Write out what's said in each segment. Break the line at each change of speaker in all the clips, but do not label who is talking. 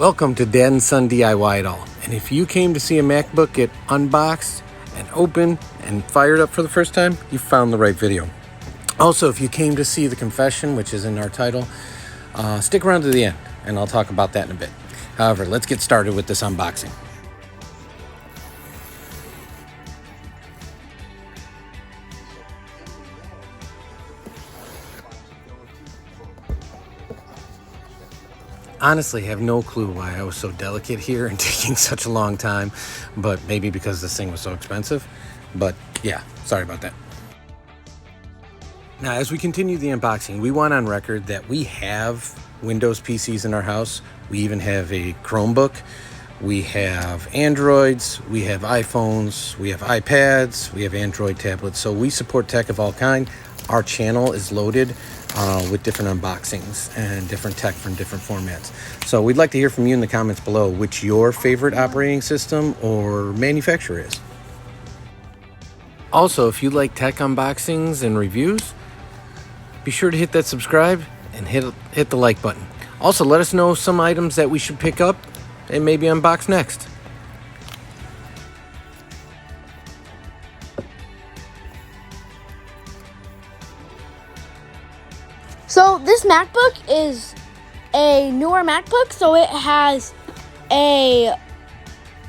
Welcome to Dad and Son DIY It All. And if you came to see a MacBook get unboxed and opened and fired up for the first time, you found the right video. Also, if you came to see the confession, which is in our title, stick around to the end and I'll talk about that in a bit. However, let's get started with this unboxing. Honestly, have no clue why I was so delicate here and taking such a long time, but maybe because this thing was so expensive. But yeah, sorry about that. Now, as we continue the unboxing, we want on record that we have Windows PCs in our house. We even have a Chromebook. We have Androids, we have iPhones, we have iPads, we have Android tablets. So we support tech of all kind. Our channel is loaded with different unboxings and different tech from different formats. So we'd like to hear from you in the comments below which your favorite operating system or manufacturer is. Also, if you like tech unboxings and reviews, be sure to hit that subscribe and hit the like button. Also, let us know some items that we should pick up and maybe unbox next.
So this MacBook is a newer MacBook, so it has a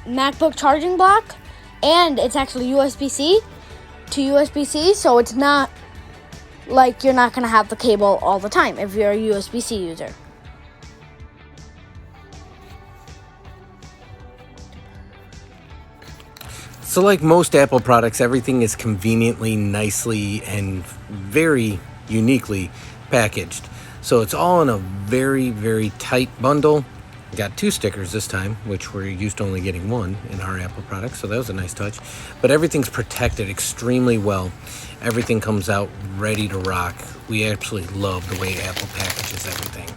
MacBook charging block, and it's actually USB-C to USB-C, so it's not like you're not going to have the cable all the time if you're a USB-C user.
So like most Apple products, everything is conveniently, nicely, and very uniquely packaged. So it's all in a very, very tight bundle. Got two stickers this time, which we're used to only getting one in our Apple products, so that was a nice touch. But everything's protected extremely well. Everything comes out ready to rock. We absolutely love the way Apple packages everything.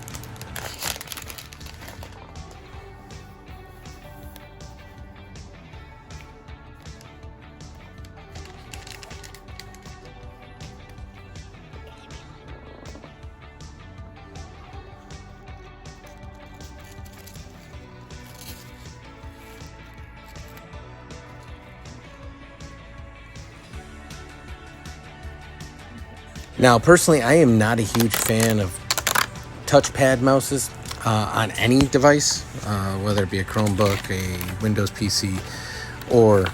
Now, personally, I am not a huge fan of touchpad mouses on any device, whether it be a Chromebook, a Windows PC, or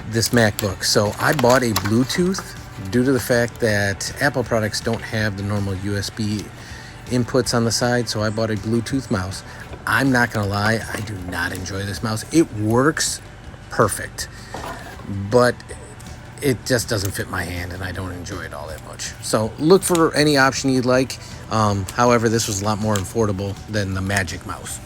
this MacBook. So I bought a Bluetooth due to the fact that Apple products don't have the normal USB inputs on the side, so I bought a Bluetooth mouse. I'm not gonna lie, I do not enjoy this mouse. It works perfect, but it just doesn't fit my hand and I don't enjoy it all that much. So look for any option you'd like. However, this was a lot more affordable than the Magic Mouse.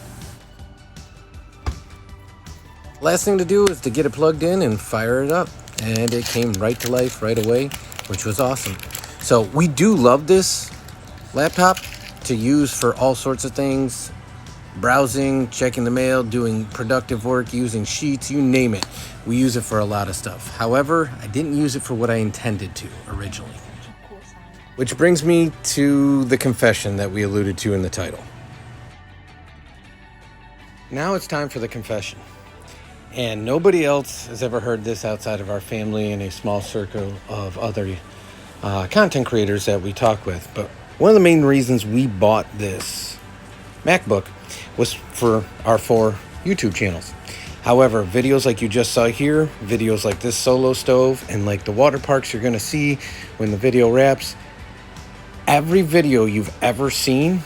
Last thing to do is to get it plugged in and fire it up. And it came right to life right away, which was awesome. So we do love this laptop to use for all sorts of things. Browsing, checking the mail, doing productive work, using sheets, you name it. We use it for a lot of stuff. However, I didn't use it for what I intended to originally. Which brings me to the confession that we alluded to in the title. Now it's time for the confession. And nobody else has ever heard this outside of our family and a small circle of other content creators that we talk with. But one of the main reasons we bought this MacBook was for our 4 YouTube channels. However, videos like you just saw here, videos like this solo stove, and like the water parks you're gonna see when the video wraps, every video you've ever seen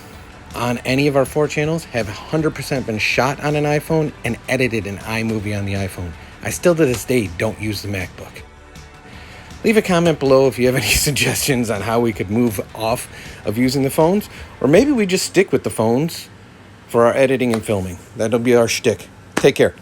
on any of our 4 channels have 100% been shot on an iPhone and edited in iMovie on the iPhone. I still to this day don't use the MacBook. Leave a comment below if you have any suggestions on how we could move off of using the phones, or maybe we just stick with the phones for our editing and filming. That'll be our shtick. Take care.